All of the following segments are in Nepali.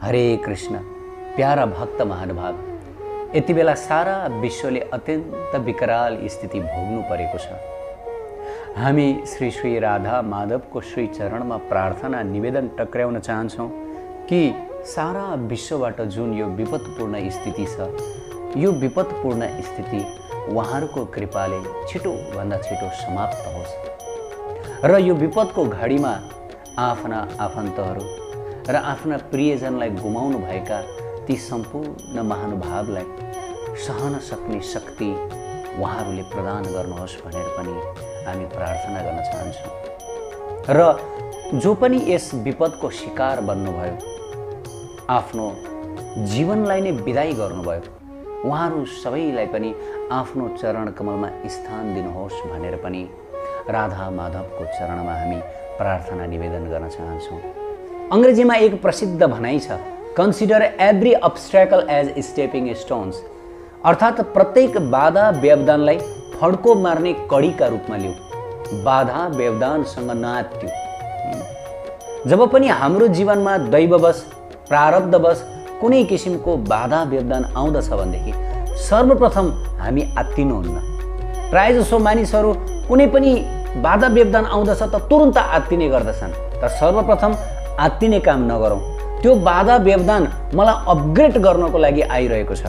हरे कृष्ण। प्यारा भक्त महानुभाव, यति बेला सारा विश्वले अत्यन्त विकराल स्थिति भोग्नु परेको छ। हामी श्री श्री राधा माधवको श्री चरणमा प्रार्थना निवेदन टक्र्याउन चाहन्छौँ कि सारा विश्वबाट जुन यो विपदपूर्ण स्थिति छ, यो विपदपूर्ण स्थिति उहाँहरूको कृपाले छिटोभन्दा छिटो समाप्त होस् र यो विपदको घडीमा आफ्ना आफन्तहरू र आफ्ना प्रियजनलाई गुमाउनु भएका ती सम्पूर्ण महानुभावलाई सहन सक्ने शक्ति उहाँहरूले प्रदान गर्नुहोस् भनेर पनि हामी प्रार्थना गर्न चाहन्छौँ। र जो पनि यस विपदको शिकार बन्नुभयो, आफ्नो जीवनलाई नै बिदाई गर्नुभयो, उहाँहरू सबैलाई पनि आफ्नो चरण कमलमा स्थान दिनुहोस् भनेर पनि राधा माधवको चरणमा हामी प्रार्थना निवेदन गर्न चाहन्छौँ। अंग्रेजीमा एक प्रसिद्ध भनाइ छ, consider every obstacle as stepping stones, अर्थात् प्रत्येक बाधा व्यवधानलाई फड्को मार्ने कड़ीका रूपमा लिऊ, बाधा व्यवधानसँग नात्यो। जब पनि हाम्रो जीवनमा दैववश प्रारब्धवश कुनै किसिमको बाधा व्यवधान आउँदछ भनेदेखि सर्वप्रथम हामी आत्तिनुहुन्न। प्रायःजसो मानिसहरू कुनै पनि बाधा व्यवधान आउँदछ त तुरुन्त आत्तिने गर्दछन्, तर सर्वप्रथम आत्तिने काम नगरौँ। त्यो बाधा व्यवधान मलाई अपग्रेड गर्नको लागि आइरहेको छ,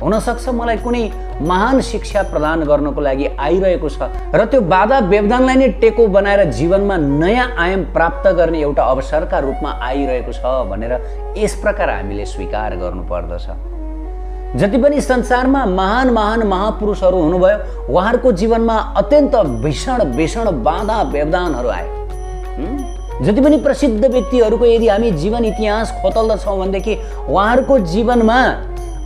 हुनसक्छ मलाई कुनै महान शिक्षा प्रदान गर्नको लागि आइरहेको छ र त्यो बाधा व्यवधानलाई नै टेको बनाएर जीवनमा नयाँ आयाम प्राप्त गर्ने एउटा अवसरका रूपमा आइरहेको छ भनेर यस प्रकार हामीले स्वीकार गर्नुपर्दछ। जति पनि संसारमा महान महान महापुरुषहरू हुनुभयो, उहाँहरूको जीवनमा अत्यन्त भीषण बाधा व्यवधानहरू आए। जति पनि प्रसिद्ध व्यक्तिहरूको यदि हामी जीवन इतिहास खोतल्दछौँ भनेदेखि उहाँहरूको जीवनमा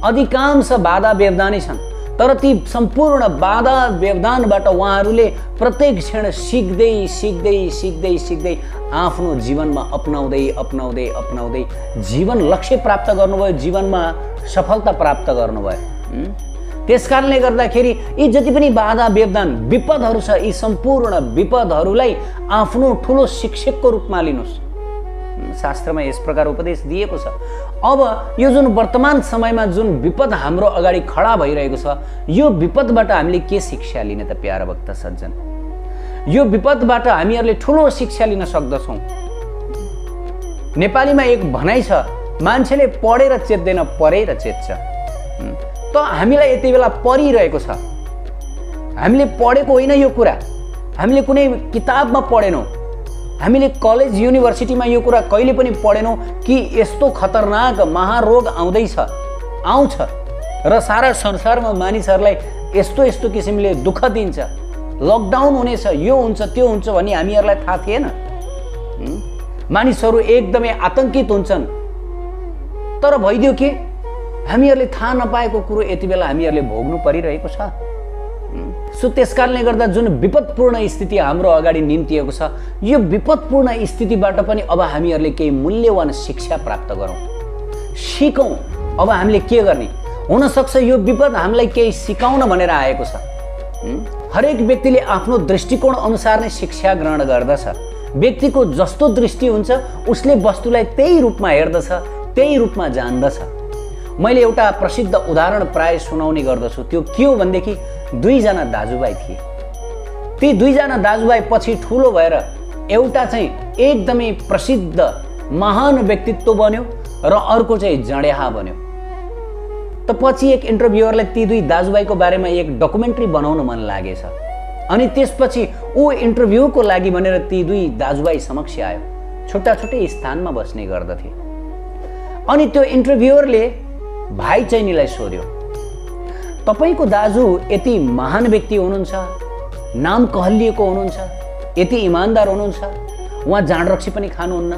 अधिकांश बाधा व्यवधानै छन्, तर ती सम्पूर्ण बाधा व्यवधानबाट उहाँहरूले प्रत्येक क्षण सिक्दै सिक्दै सिक्दै सिक्दै आफ्नो जीवनमा अपनाउँदै जीवन लक्ष्य प्राप्त गर्नुभयो, जीवनमा सफलता प्राप्त गर्नुभयो। त्यसकारणले गर्दाखेरि यी जति पनि बाधा व्यवधान विपदहरू छ, यी सम्पूर्ण विपदहरूलाई आफ्नो ठुलो शिक्षकको रूपमा लिनुहोस्। शास्त्रमा यस प्रकार उपदेश दिएको छ। अब यो जुन वर्तमान समयमा जुन विपद हाम्रो अगाडि खडा भइरहेको छ, यो विपदबाट हामीले के शिक्षा लिने त प्यारा भक्त सज्जन? यो विपदबाट हामीहरूले ठुलो शिक्षा लिन सक्दछौँ। नेपालीमा एक भनाइ छ, मान्छेले पढेर चेत्दैन, परेर चेत्छ। त हामीलाई यति बेला परिरहेको छ, हामीले पढेको होइन यो कुरा, हामीले कुनै किताबमा पढेनौँ, हामीले कलेज युनिभर्सिटीमा यो कुरा कहिले पनि पढेनौँ कि यस्तो खतरनाक महारोग आउँछ र सारा संसारमा मानिसहरूलाई यस्तो यस्तो किसिमले दुःख दिन्छ, लकडाउन हुनेछ, यो हुन्छ त्यो हुन्छ भन्ने हामीहरूलाई थाहा थिएन। मानिसहरू एकदमै आतंकित हुन्छन्, तर भइदियो के? हामीहरूले थाहा नपाएको कुरो यति बेला हामीहरूले भोग्नु परिरहेको छ। सो त्यसकारणले गर्दा जुन विपदपूर्ण स्थिति हाम्रो अगाडि निम्तिएको छ, यो विपदपूर्ण स्थितिबाट पनि अब हामीहरूले केही मूल्यवान शिक्षा प्राप्त गरौँ, सिकौँ। अब हामीले के गर्ने? हुनसक्छ यो विपद हामीलाई केही सिकाउन भनेर आएको छ। हरेक व्यक्तिले आफ्नो दृष्टिकोण अनुसार नै शिक्षा ग्रहण गर्दछ। व्यक्तिको जस्तो दृष्टि हुन्छ उसले वस्तुलाई त्यही रूपमा हेर्दछ, त्यही रूपमा जान्दछ। मैले एउटा प्रसिद्ध उदाहरण प्राय सुनाउने गर्दछु। त्यो के हो भनेदेखि दुईजना दाजुभाइ थिए। ती दुईजना दाजुभाइ पछि ठुलो भएर एउटा चाहिँ एकदमै प्रसिद्ध महान व्यक्तित्व बन्यो र अर्को चाहिँ जडेहा बन्यो। त पछि एक इन्टरभ्युअरलाई ती दुई दाजुभाइको बारेमा एक डकुमेन्ट्री बनाउन मन लागेछ, अनि त्यसपछि ऊ इन्टरभ्यूको लागि भनेर ती दुई दाजुभाइ समक्ष आयो। छुट्टा छुट्टै स्थानमा बस्ने गर्दथे। अनि त्यो इन्टरभ्युअरले भाइ चैनीलाई सोध्यो, तपाईको दाजु यति महान व्यक्ति हुनुहुन्छ, नाम कहलिएको हुनुहुन्छ, यति इमान्दार हुनुहुन्छ, उहाँ जाँड रक्सी पनि खानुहुन्न,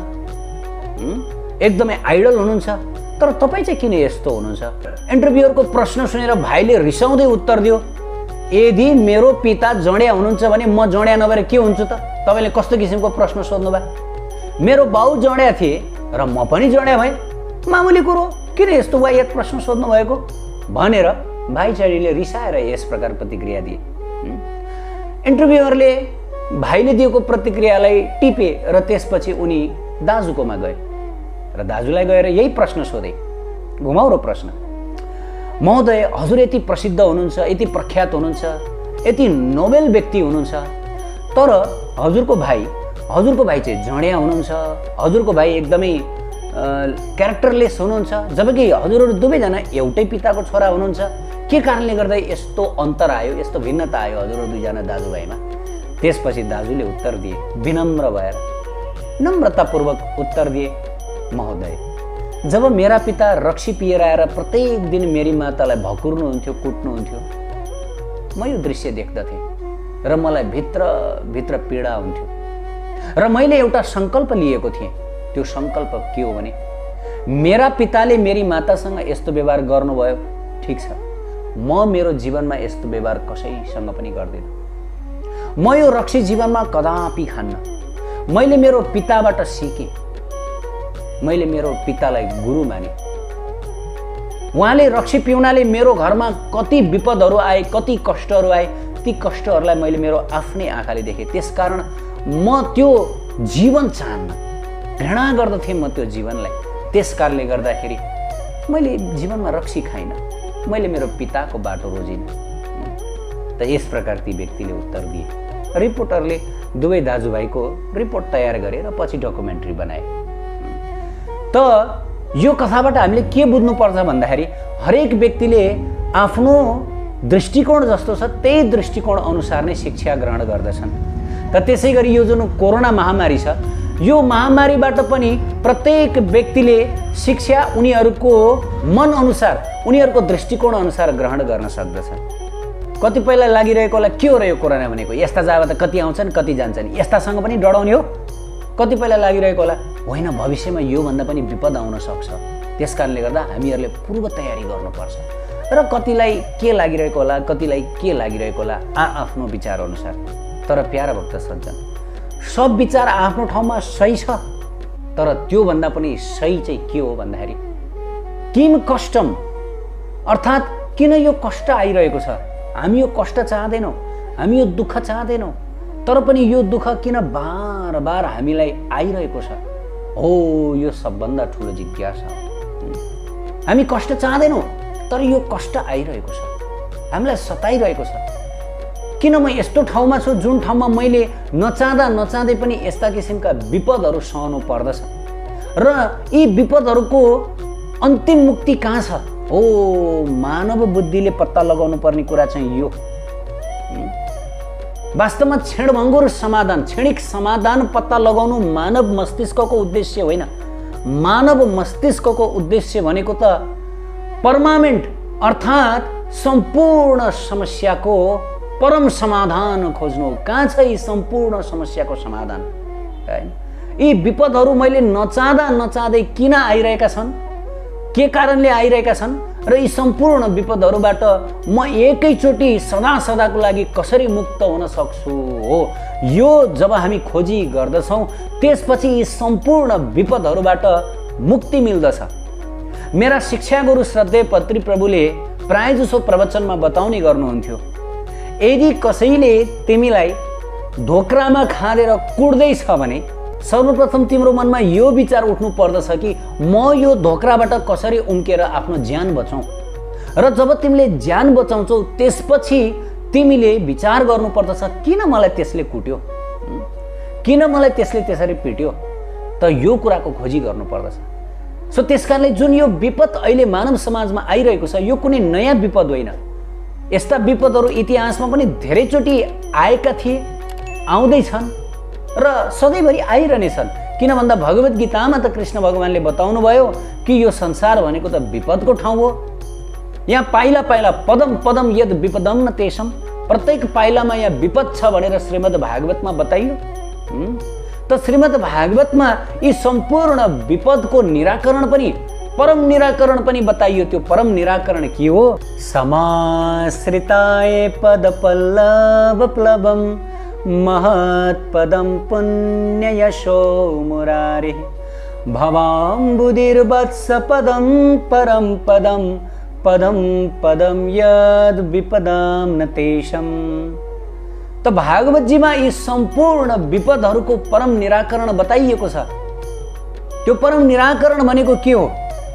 एकदमै आइडल हुनुहुन्छ, तर तपाईँ चाहिँ किन यस्तो हुनुहुन्छ? इन्टरभ्युअरको प्रश्न सुनेर भाइले रिसाउँदै उत्तर दियो, यदि मेरो पिता जड्या हुनुहुन्छ भने म जड्या नभएर के हुन्छु त? तपाईँले कस्तो किसिमको प्रश्न सोध्नुभयो? मेरो बाउ जड्या थिए र म पनि जड्या भएँ, मामुली कुरो, किन यस्तो वाहियात प्रश्न सोध्नु भएको भनेर भाइचारीले रिसाएर यस प्रकार प्रतिक्रिया दिए। इन्टरभ्युअरले भाइले दिएको प्रतिक्रियालाई टिपे र त्यसपछि उनी दाजुकोमा गए र दाजुलाई गएर यही प्रश्न सोधे, घुमाउरो प्रश्न, महोदय हजुर यति प्रसिद्ध हुनुहुन्छ, यति प्रख्यात हुनुहुन्छ, यति नोबेल व्यक्ति हुनुहुन्छ, तर हजुरको भाइ चाहिँ झड्या हुनुहुन्छ, हजुरको भाइ एकदमै क्यारेक्टरलेस हुनुहुन्छ, जबकि हजुरहरू दुवैजना एउटै पिताको छोरा हुनुहुन्छ, के कारणले गर्दा यस्तो अन्तर आयो, यस्तो भिन्नता आयो हजुरहरू दुईजना दाजुभाइमा? त्यसपछि दाजुले उत्तर दिए, विनम्र भएर नम्रतापूर्वक उत्तर दिए, महोदय जब मेरा पिता रक्सी पिएर आएर प्रत्येक दिन मेरी मातालाई भकुर्नुहुन्थ्यो, कुट्नुहुन्थ्यो, म यो दृश्य देख्दथेँ र मलाई भित्र पीडा हुन्थ्यो र मैले एउटा सङ्कल्प लिएको थिएँ। त्यो सङ्कल्प के हो भने, मेरा पिताले मेरी मातासँग यस्तो व्यवहार गर्नुभयो, ठिक छ, म मेरो जीवनमा यस्तो व्यवहार कसैसँग पनि गर्दिनँ। म यो रक्सी जीवनमा कदापि खान्न। मैले मेरो पिताबाट सिकेँ, मैले मेरो पितालाई गुरु माने। उहाँले रक्सी पिउनाले मेरो घरमा कति विपदहरू आए, कति कष्टहरू आए, ती कष्टहरूलाई मैले मेरो आफ्नै आँखाले देखेँ। त्यसकारण म त्यो जीवन चाहन्न, घृणा गर्दथेँ म त्यो जीवनलाई। त्यस कारणले गर्दाखेरि मैले जीवनमा रक्सी खाइनँ, मैले मेरो पिताको बाटो रोजिनँ। त यस प्रकार ती व्यक्तिले उत्तर दिए। रिपोर्टरले दुवै दाजुभाइको रिपोर्ट तयार गरे र पछि डकुमेन्ट्री बनाए। त यो कथाबाट हामीले के बुझ्नुपर्छ भन्दाखेरि, हरेक व्यक्तिले आफ्नो दृष्टिकोण जस्तो छ त्यही दृष्टिकोण अनुसार नै शिक्षा ग्रहण गर्दछन्। त त्यसै गरी यो जुन कोरोना महामारी छ, यो महामारीबाट पनि प्रत्येक व्यक्तिले शिक्षा उनीहरूको मन अनुसार, उनीहरूको दृष्टिकोण अनुसार ग्रहण गर्न सक्दछ। कतिपयलाई लागिरहेको होला के हो र यो कोरोना भनेको, यस्ता जाँदा त कति आउँछन् कति जान्छन्, यस्तासँग पनि डराउने हो। कतिपयलाई लागिरहेको होला होइन, भविष्यमा योभन्दा पनि विपद आउन सक्छ, त्यस कारणले गर्दा हामीहरूले पूर्व तयारी गर्नुपर्छ। र कतिलाई के लागिरहेको होला, कतिलाई के लागिरहेको होला, आफ्नो विचार अनुसार। तर प्यारा भक्त सज्जन, सब विचार आफ्नो ठाउँमा सही छ, तर त्योभन्दा पनि सही चाहिँ के हो भन्दाखेरि, किन कष्टम, अर्थात् किन यो कष्ट आइरहेको छ, हामी यो कष्ट चाहँदैनौँ, हामी यो दुःख चाहँदैनौँ, तर पनि यो दुःख किन बार बार हामीलाई आइरहेको छ, हो यो सबभन्दा ठुलो जिज्ञासा हो। हामी कष्ट चाहँदैनौँ, तर यो कष्ट आइरहेको छ, हामीलाई सताइरहेको छ। किन म यस्तो ठाउँमा छु जुन ठाउँमा मैले नचाहँदै पनि यस्ता किसिमका विपदहरू सहनु पर्दछ, र यी विपदहरूको अन्तिम मुक्ति कहाँ छ? हो, मानव बुद्धिले पत्ता लगाउनु पर्ने कुरा चाहिँ यो। वास्तवमा क्षणभङ्गुर समाधान, क्षणिक समाधान पत्ता लगाउनु मानव मस्तिष्कको उद्देश्य होइन। मानव मस्तिष्कको उद्देश्य भनेको त पर्मानेन्ट, अर्थात् सम्पूर्ण समस्याको परम समाधान खोज्नु। कहाँ छ यी सम्पूर्ण समस्याको समाधान? यी विपदहरू मैले नचाहँदै किन आइरहेका छन्, के कारणले आइरहेका छन्, र यी सम्पूर्ण विपदहरूबाट म एकैचोटि सदाको लागि कसरी मुक्त हुन सक्छु, हो यो जब हामी खोजी गर्दछौँ त्यसपछि यी सम्पूर्ण विपदहरूबाट मुक्ति मिल्दछ। मेरा शिक्षा गुरु श्रद्धेय पत्री प्रभुले प्रायजसो प्रवचनमा बताउने गर्नुहुन्थ्यो, यदि कसैले तिमीलाई ढोक्रामा खाँदेर कुट्दैछ भने सर्वप्रथम तिम्रो मनमा यो विचार उठ्नु पर्दछ कि म यो ढोक्राबाट कसरी उम्केर आफ्नो ज्यान बचाउँ, र जब तिमीले ज्यान बचाउँछौ त्यसपछि तिमीले विचार गर्नु पर्दछ किन मलाई त्यसले कुट्यो, किन मलाई त्यसले त्यसरी पिट्यो, त यो कुराको खोजी गर्नु पर्दछ। सो त्यसकारणले जुन यो विपद अहिले मानव समाजमा आइरहेको छ, यो कुनै नयाँ विपद होइन। यस्ता विपदहरू इतिहासमा पनि धेरैचोटि आएका थिए, आउँदैछन् र सधैँभरि आइरहनेछन्। किन भन्दा भगवत गीतामा त कृष्ण भगवानले बताउनु भयो कि यो संसार भनेको त विपदको ठाउँ हो। यहाँ पाइला पाइला पदम पदम यद विपदम न तेषम, प्रत्येक पाइलामा यहाँ विपद छ भनेर श्रीमद् भागवतमा बताइयो। त श्रीमद् भागवतमा यी सम्पूर्ण विपदको निराकरण पनि, परम निराकरण पनि बताइयो। त्यो परम निराकरण के हो? समाश्रिताय पद पल्लव प्लवम महत्पदम पुण्य यशो मुरारे भवाम्बुधिर्वत्स पदम परम पदम पदम पदम यद विपदम न तेषम। त भागवतजीमा यी सम्पूर्ण विपदहरूको परम निराकरण बताइएको छ। त्यो परम निराकरण भनेको के हो?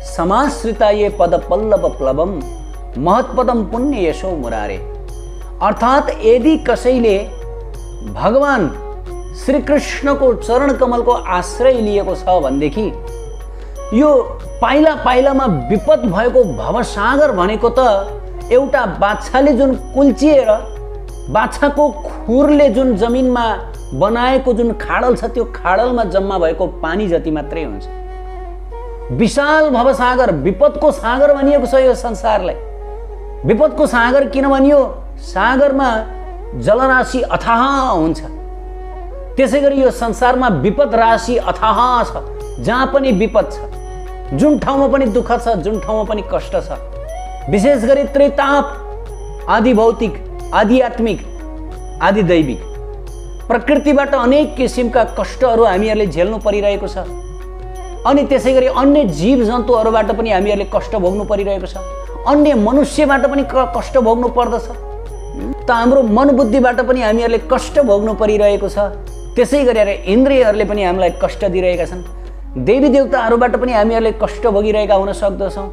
समाश्रिताये पद पल्लव प्लवम महत्पदम पुण्य यशो मुरारे। अर्थात यदि कसैले भगवान श्री कृष्णको चरण कमलको आश्रय लिएको छ भनेदेखि यो पाइला पाइलामा विपद भएको भवसागर भनेको त एउटा बाछाले जुन कुल्चिएर बाछाको खुरले जुन जमिनमा बनाएको जुन खाडल छ त्यो खाडलमा जम्मा भएको पानी जति मात्रै हुन्छ। विशाल भवसागर, विपदको सागर भनिएको छ यो संसारलाई। विपदको सागर किन भनियो? सागरमा जलराशि अथाह हुन्छ। त्यसै गरी यो संसारमा विपद राशि अथाह छ। जहाँ पनि विपद छ, जुन ठाउँमा पनि दुःख छ, जुन ठाउँमा पनि कष्ट छ। विशेष गरी त्रिताप, आदि भौतिक, आदि आत्मिक, आदि दैविक, प्रकृतिबाट अनेक किसिमका कष्टहरू हामीहरूले झेल्नु परिरहेको छ। अनि त्यसै गरी अन्य जीव जन्तुहरूबाट पनि हामीहरूले कष्ट भोग्नु परिरहेको छ। अन्य मनुष्यबाट पनि कष्ट भोग्नु पर्दछ। त हाम्रो मनबुद्धिबाट पनि हामीहरूले कष्ट भोग्नु परिरहेको छ। त्यसै गरेर इन्द्रियहरूले पनि हामीलाई कष्ट दिइरहेका छन्। देवी देवताहरूबाट पनि हामीहरूले कष्ट भोगिरहेका हुन सक्दछौँ।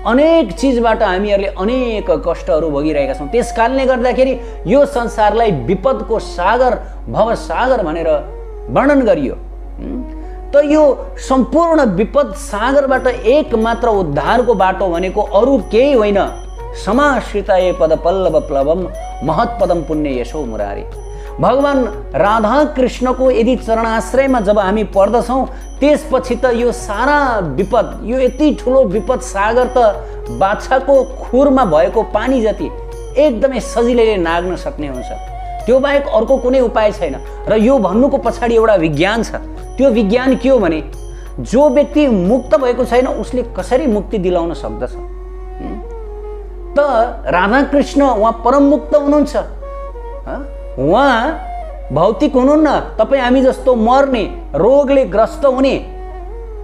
अनेक चिजबाट हामीहरूले अनेक कष्टहरू भोगिरहेका छौँ। त्यस कारणले गर्दाखेरि यो संसारलाई विपदको सागर, भवसागर भनेर वर्णन गरियो। त यो सम्पूर्ण विपद सागरबाट एकमात्र उद्धारको बाटो भनेको अरू केही होइन, समाश्रिताये पद पल्लव प्लवम महत्पदम पुण्य यशो मुरारे। भगवान राधा कृष्णको यदि चरणाश्रयमा जब हामी पर्दछौँ त्यसपछि त यो सारा विपद, यो यति ठुलो विपद सागर त बाछाको खुरमा भएको पानी जति एकदमै सजिलैले नाग्न सक्ने हुन्छ। त्यो बाहेक अर्को कुनै उपाय छैन। र यो भन्नुको पछाडि एउटा विज्ञान छ। त्यो विज्ञान के हो भने जो व्यक्ति मुक्त भएको छैन उसले कसरी मुक्ति दिलाउन सक्दछ? त राधा कृष्ण उहाँ परम मुक्त हुनुहुन्छ। उहाँ भौतिक हुनुहुन्न। तपाईँ हामी जस्तो मर्ने, रोगले ग्रस्त हुने,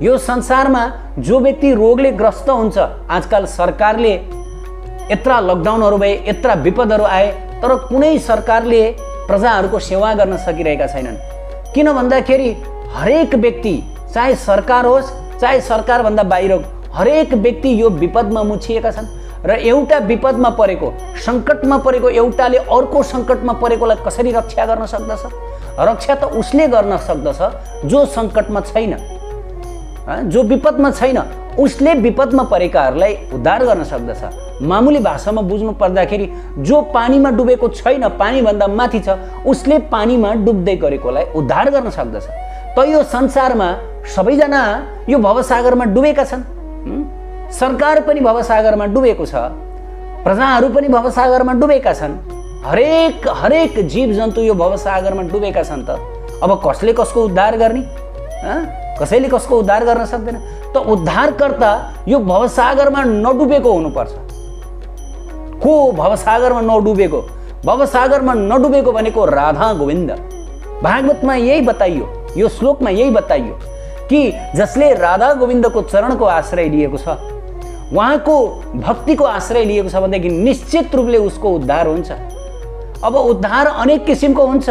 यो संसारमा जो व्यक्ति रोगले ग्रस्त हुन्छ, आजकल सरकारले यत्रा लकडाउनहरू भए, यत्रा विपदहरू आए, तर कुनै सरकारले प्रजाहरूको सेवा गर्न सकिरहेका छैनन्। किन भन्दाखेरि हरेक व्यक्ति, चाहे सरकार होस् चाहे सरकारभन्दा बाहिर, हरेक व्यक्ति यो विपदमा मुछिएका छन्। र एउटा विपदमा परेको, सङ्कटमा परेको एउटाले अर्को सङ्कटमा परेकोलाई कसरी रक्षा गर्न सक्दछ? रक्षा त उसले गर्न सक्दछ जो सङ्कटमा छैन, जो विपदमा छैन। उसले विपदमा परेकाहरूलाई उद्धार गर्न सक्दछ। मामुली भाषामा बुझ्नु पर्दाखेरि जो पानीमा डुबेको छैन, पानीभन्दा माथि छ, उसले पानीमा डुब्दै गरेकोलाई उद्धार गर्न सक्दछ। त यो संसारमा सबैजना यो भवसागरमा डुबेका छन्। सरकार पनि भवसागरमा डुबेको छ, प्रजाहरू पनि भवसागरमा डुबेका छन्। हरेक जीव जन्तु यो भवसागरमा डुबेका छन्। त अब कसले कसको उद्धार गर्ने? कसैले कसको उद्धार गर्न सक्दैन। त उद्धारकर्ता यो भवसागरमा नडुबेको हुनुपर्छ। को भवसागरमा नडुबेको? भवसागरमा नडुबेको भनेको राधा गोविन्द। भागवतमा यही बताइयो, यो श्लोकमा यही बताइयो कि जसले राधा गोविन्दको चरणको आश्रय लिएको छ, उहाँको भक्तिको आश्रय लिएको छ भनेदेखि निश्चित रूपले उसको उद्धार हुन्छ। अब उद्धार अनेक किसिमको हुन्छ।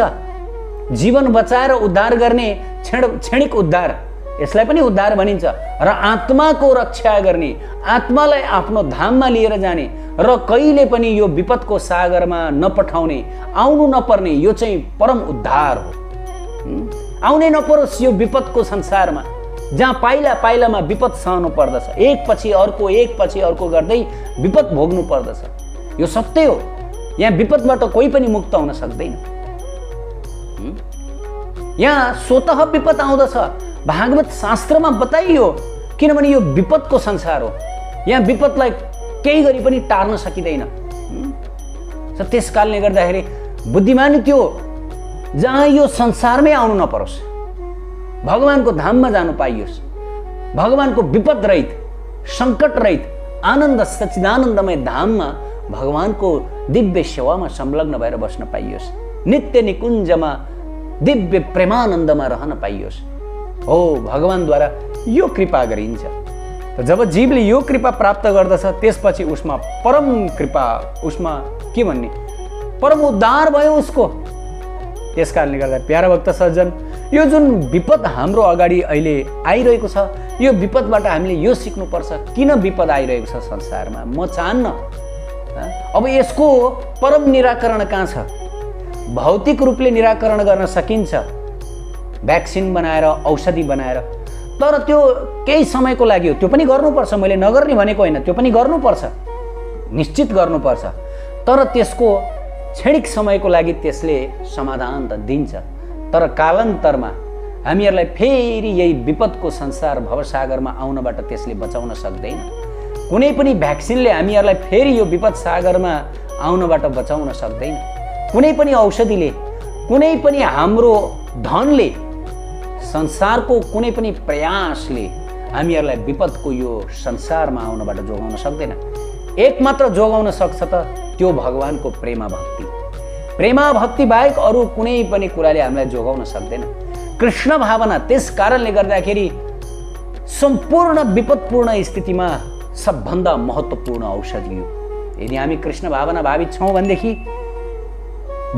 जीवन बचाएर उद्धार गर्ने क्षणिक उद्धार, यसलाई पनि उद्धार भनिन्छ। र आत्माको रक्षा गर्ने, आत्मालाई आफ्नो धाममा लिएर जाने र कहिले पनि यो विपदको सागरमा नपठाउने, आउनु नपर्ने, यो चाहिँ परम उद्धार हो। आउनै नपरोस् यो विपदको संसारमा, जहाँ पाइला पाइलामा विपद सहनु पर्दछ। एक पछि अर्को गर्दै विपद भोग्नु पर्दछ। यो सत्य हो। यहाँ विपदबाट कोही पनि मुक्त हुन सक्दैन। यहाँ स्वतः विपद आउँदछ। भागवत शास्त्रमा बताइयो, किनभने यो विपदको संसार हो। यहाँ विपदलाई केही गरी पनि टार्न सकिँदैन। त्यस कारणले गर्दाखेरि बुद्धिमानी त्यो जहाँ यो संसारमै आउनु नपरोस्, भगवानको धाममा जानु पाइयोस्, भगवानको विपद रहित, सङ्कट रहित, आनन्द सच्चिदानन्दमय धाममा भगवानको दिव्य सेवामा संलग्न भएर बस्न पाइयोस्, नित्य निकुञ्जमा दिव्य प्रेमानन्दमा रहन पाइयोस्। हो, भगवानद्वारा यो कृपा गरिन्छ। त जब जीवले यो कृपा प्राप्त गर्दछ त्यसपछि उसमा परम कृपा, उसमा के भन्ने, परम उद्धार भयो उसको। त्यस कारणले गर्दा प्यारा भक्त सज्जन, यो जुन विपद हाम्रो अगाडि अहिले आइरहेको छ, यो विपदबाट हामीले यो सिक्नुपर्छ, किन विपद आइरहेको छ संसारमा, म चाहन्न। अब यसको परम निराकरण कहाँ छ? भौतिक रूपले निराकरण गर्न सकिन्छ, भ्याक्सिन बनाएर, औषधि बनाएर, तर त्यो केही समयको लागि हो, त्यो पनि गर्नुपर्छ। मैले नगर्ने भनेको होइन, त्यो पनि गर्नुपर्छ, निश्चित गर्नुपर्छ। तर त्यसको क्षणिक समयको लागि त्यसले समाधान त दिन्छ, तर कालान्तरमा हामीहरूलाई फेरि यही विपदको संसार भवसागरमा आउनबाट त्यसले बचाउन सक्दैन। कुनै पनि भ्याक्सिनले हामीहरूलाई फेरि यो विपद सागरमा आउनबाट बचाउन सक्दैन। कुनै पनि औषधिले, कुनै पनि हाम्रो धनले, संसारको कुनै पनि प्रयासले हामीहरूलाई विपदको यो संसारमा आउनबाट जोगाउन सक्दैन। एकमात्र जोगाउन सक्छ त त्यो भगवानको प्रेमा भक्ति। प्रेमा भक्ति बाहेक अरू कुनै पनि कुराले हामीलाई जोगाउन सक्दैन। कृष्ण भावना त्यस कारणले गर्दाखेरि सम्पूर्ण विपदपूर्ण स्थितिमा सबभन्दा महत्त्वपूर्ण औषधि हो। यदि हामी कृष्ण भावना भावित छौँ भनेदेखि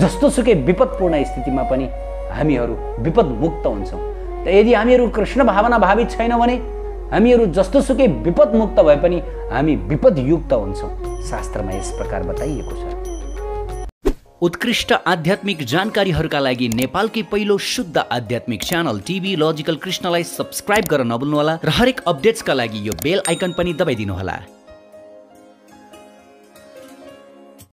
जस्तोसुकै विपदपूर्ण स्थितिमा पनि हामीहरू विपद मुक्त हुन्छौँ। त यदि हामीहरू कृष्ण भावना भावित छैनौँ भने हामीहरू जस्तोसुकै विपद मुक्त भए पनि हामी विपदयुक्त हुन्छौँ। शास्त्रमा यस प्रकार बताइएको छ। उत्कृष्ट आध्यात्मिक जानकारीहरूका लागि नेपालकै पहिलो शुद्ध आध्यात्मिक च्यानल टिभी लजिकल कृष्णलाई सब्स्क्राइब गर्न नभुल्नुहोला र हरेक अपडेट्सका लागि यो बेल आइकन पनि दबाइदिनुहोला।